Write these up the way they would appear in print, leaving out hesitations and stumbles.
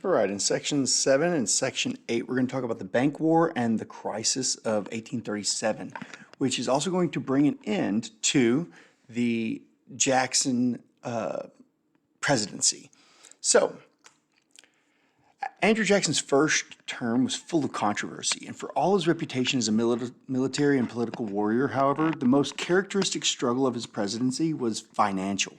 All right, in section 7 and section 8, we're going to talk about the bank war and the crisis of 1837, which is also going to bring an end to the Jackson presidency. So, Andrew Jackson's first term was full of controversy, and for all his reputation as a military and political warrior, however, the most characteristic struggle of his presidency was financial.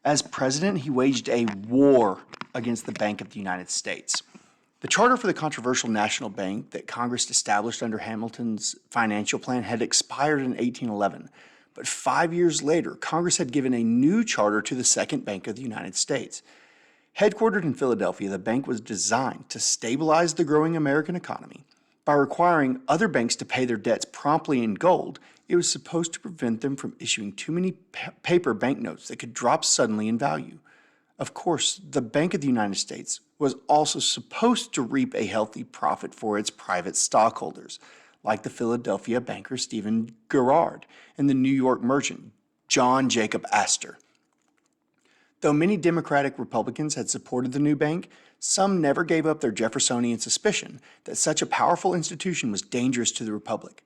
As president, he waged a war against the Bank of the United States. The charter for the controversial National Bank that Congress established under Hamilton's financial plan had expired in 1811, but 5 years later, Congress had given a new charter to the Second Bank of the United States. Headquartered in Philadelphia, the bank was designed to stabilize the growing American economy. By requiring other banks to pay their debts promptly in gold, it was supposed to prevent them from issuing too many paper banknotes that could drop suddenly in value. Of course, the Bank of the United States was also supposed to reap a healthy profit for its private stockholders, like the Philadelphia banker Stephen Girard and the New York merchant John Jacob Astor. Though many Democratic Republicans had supported the new bank, some never gave up their Jeffersonian suspicion that such a powerful institution was dangerous to the Republic.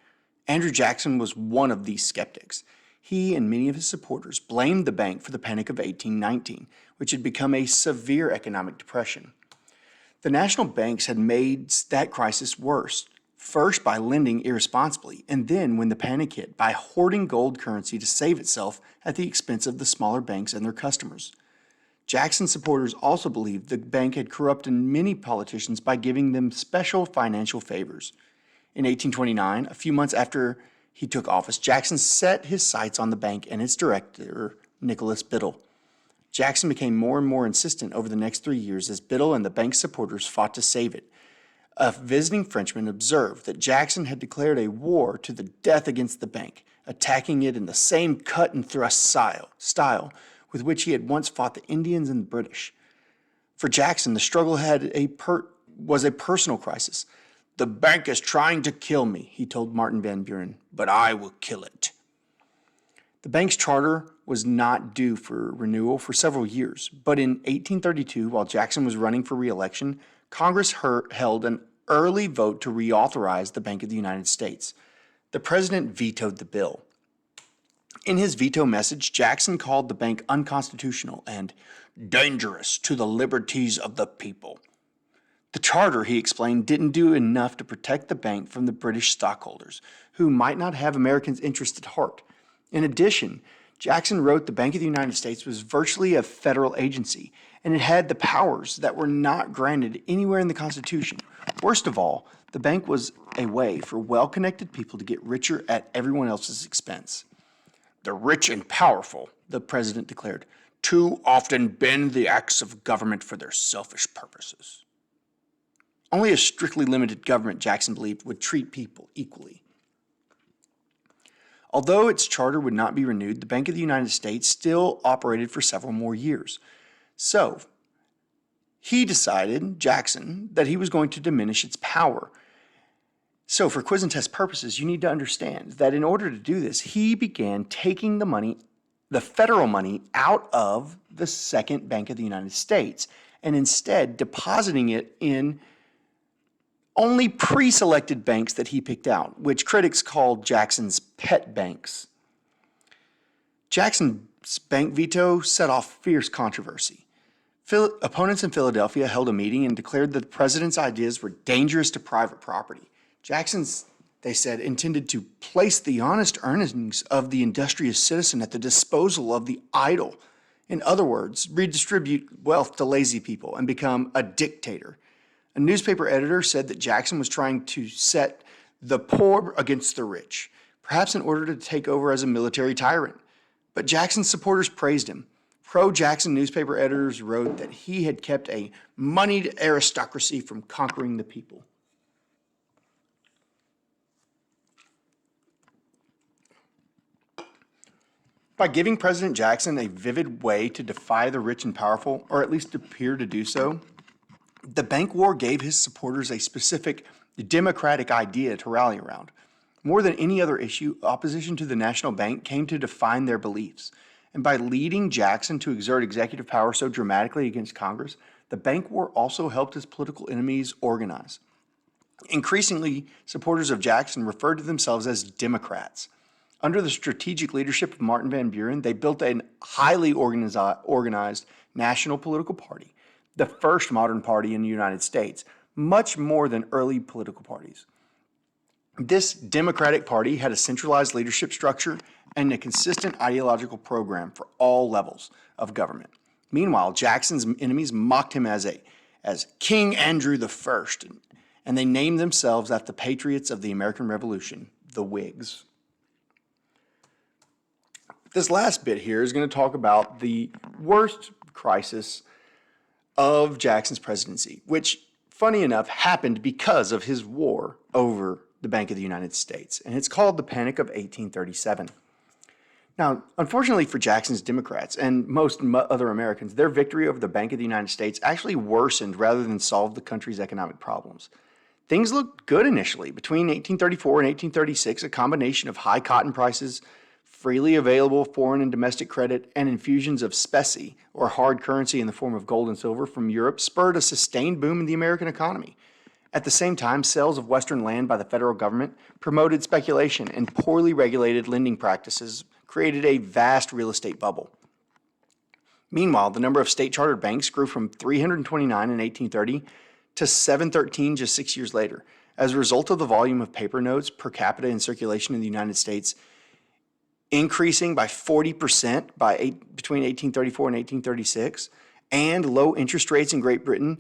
Andrew Jackson was one of these skeptics. He and many of his supporters blamed the bank for the Panic of 1819, which had become a severe economic depression. The national banks had made that crisis worse, first by lending irresponsibly, and then, when the panic hit, by hoarding gold currency to save itself at the expense of the smaller banks and their customers. Jackson supporters also believed the bank had corrupted many politicians by giving them special financial favors. In 1829, a few months after he took office, Jackson set his sights on the bank and its director, Nicholas Biddle. Jackson became more and more insistent over the next 3 years as Biddle and the bank's supporters fought to save it. A visiting Frenchman observed that Jackson had declared a war to the death against the bank, attacking it in the same cut-and-thrust style with which he had once fought the Indians and the British. For Jackson, the struggle was a personal crisis. "The bank is trying to kill me," he told Martin Van Buren, "but I will kill it." The bank's charter was not due for renewal for several years, but in 1832, while Jackson was running for re-election, Congress held an early vote to reauthorize the Bank of the United States. The president vetoed the bill. In his veto message, Jackson called the bank unconstitutional and dangerous to the liberties of the people. The charter, he explained, didn't do enough to protect the bank from the British stockholders, who might not have Americans' interests at heart. In addition, Jackson wrote the Bank of the United States was virtually a federal agency, and it had the powers that were not granted anywhere in the Constitution. Worst of all, the bank was a way for well-connected people to get richer at everyone else's expense. "The rich and powerful," the president declared, "too often bend the axe of government for their selfish purposes." Only a strictly limited government, Jackson believed, would treat people equally. Although its charter would not be renewed, the Bank of the United States still operated for several more years. So, he decided, Jackson, that he was going to diminish its power. So, for quiz and test purposes, you need to understand that in order to do this, he began taking the federal money, out of the Second Bank of the United States, and instead depositing it in only pre-selected banks that he picked out, which critics called Jackson's pet banks. Jackson's bank veto set off fierce controversy. Opponents in Philadelphia held a meeting and declared that the president's ideas were dangerous to private property. Jackson's, they said, intended to place the honest earnings of the industrious citizen at the disposal of the idle. In other words, redistribute wealth to lazy people and become a dictator. A newspaper editor said that Jackson was trying to set the poor against the rich, perhaps in order to take over as a military tyrant. But Jackson's supporters praised him. Pro-Jackson newspaper editors wrote that he had kept a moneyed aristocracy from conquering the people. By giving President Jackson a vivid way to defy the rich and powerful, or at least appear to do so, the bank war gave his supporters a specific democratic idea to rally around. More than any other issue, opposition to the national bank came to define their beliefs. And by leading Jackson to exert executive power so dramatically against Congress, the bank war also helped his political enemies organize. Increasingly, supporters of Jackson referred to themselves as Democrats. Under the strategic leadership of Martin Van Buren, they built a highly organized national political party, the first modern party in the United States, much more than early political parties. This Democratic Party had a centralized leadership structure and a consistent ideological program for all levels of government. Meanwhile, Jackson's enemies mocked him as King Andrew I, and they named themselves after the patriots of the American Revolution, the Whigs. This last bit here is going to talk about the worst crisis of Jackson's presidency, which, funny enough, happened because of his war over the Bank of the United States, and it's called the Panic of 1837. Now, unfortunately for Jackson's Democrats and most other Americans, their victory over the Bank of the United States actually worsened rather than solved the country's economic problems. Things looked good initially. Between 1834 and 1836, a combination of high cotton prices, freely available foreign and domestic credit, and infusions of specie, or hard currency in the form of gold and silver from Europe, spurred a sustained boom in the American economy. At the same time, sales of Western land by the federal government promoted speculation, and poorly regulated lending practices created a vast real estate bubble. Meanwhile, the number of state-chartered banks grew from 329 in 1830 to 713 just 6 years later. As a result of the volume of paper notes per capita in circulation in the United States increasing by 40% between 1834 and 1836, and low interest rates in Great Britain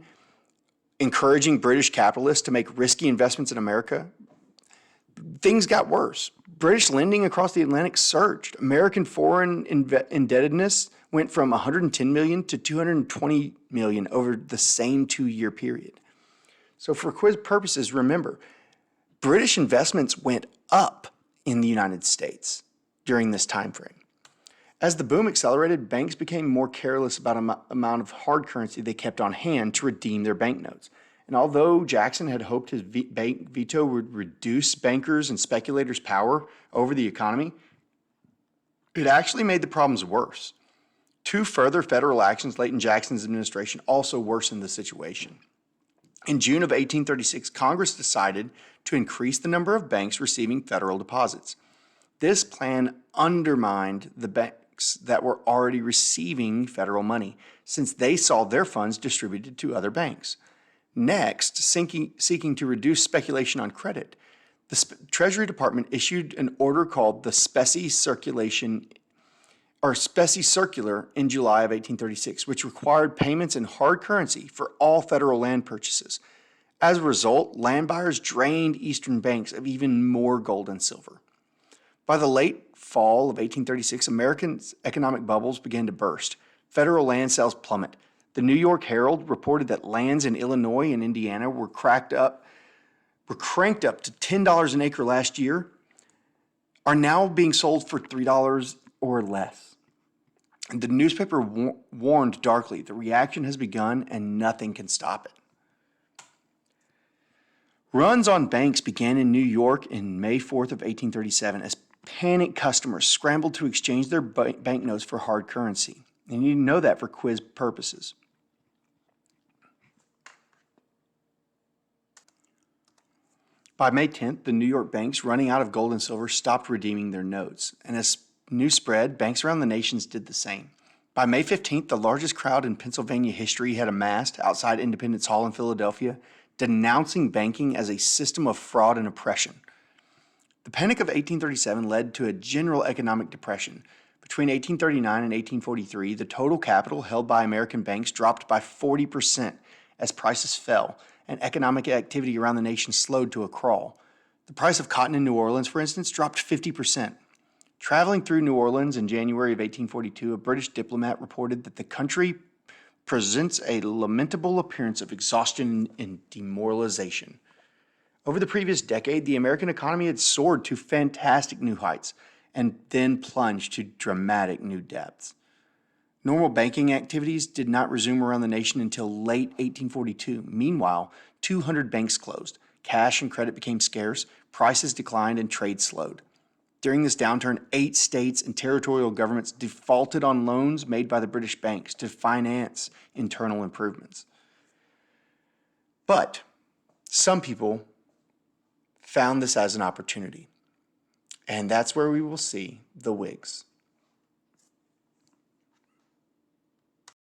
encouraging British capitalists to make risky investments in America, things got worse. British lending across the Atlantic surged. American foreign indebtedness went from 110 million to 220 million over the same 2-year period. So for quiz purposes, remember, British investments went up in the United States during this time frame. As the boom accelerated, banks became more careless about the amount of hard currency they kept on hand to redeem their banknotes. And although Jackson had hoped his bank veto would reduce bankers' and speculators' power over the economy, it actually made the problems worse. 2 further federal actions late in Jackson's administration also worsened the situation. In June of 1836, Congress decided to increase the number of banks receiving federal deposits. This plan undermined the banks that were already receiving federal money, since they saw their funds distributed to other banks. Next, seeking to reduce speculation on credit, the Treasury Department issued an order called the Specie Circular in July of 1836, which required payments in hard currency for all federal land purchases. As a result, land buyers drained Eastern banks of even more gold and silver. By the late fall of 1836, Americans' economic bubbles began to burst. Federal land sales plummet. The New York Herald reported that lands in Illinois and Indiana were cranked up to $10 an acre last year, are now being sold for $3 or less. And the newspaper warned darkly, the reaction has begun and nothing can stop it. Runs on banks began in New York in May 4th of 1837 as panicked customers scrambled to exchange their banknotes for hard currency. And you need to know that for quiz purposes. By May 10th, the New York banks running out of gold and silver stopped redeeming their notes. And as news spread, banks around the nations did the same. By May 15th, the largest crowd in Pennsylvania history had amassed outside Independence Hall in Philadelphia, denouncing banking as a system of fraud and oppression. The Panic of 1837 led to a general economic depression. Between 1839 and 1843, the total capital held by American banks dropped by 40% as prices fell and economic activity around the nation slowed to a crawl. The price of cotton in New Orleans, for instance, dropped 50%. Traveling through New Orleans in January of 1842, a British diplomat reported that the country presents a lamentable appearance of exhaustion and demoralization. Over the previous decade, the American economy had soared to fantastic new heights and then plunged to dramatic new depths. Normal banking activities did not resume around the nation until late 1842. Meanwhile, 200 banks closed. Cash and credit became scarce, prices declined, and trade slowed. During this downturn, 8 states and territorial governments defaulted on loans made by the British banks to finance internal improvements. But some people found this as an opportunity. And that's where we will see the Whigs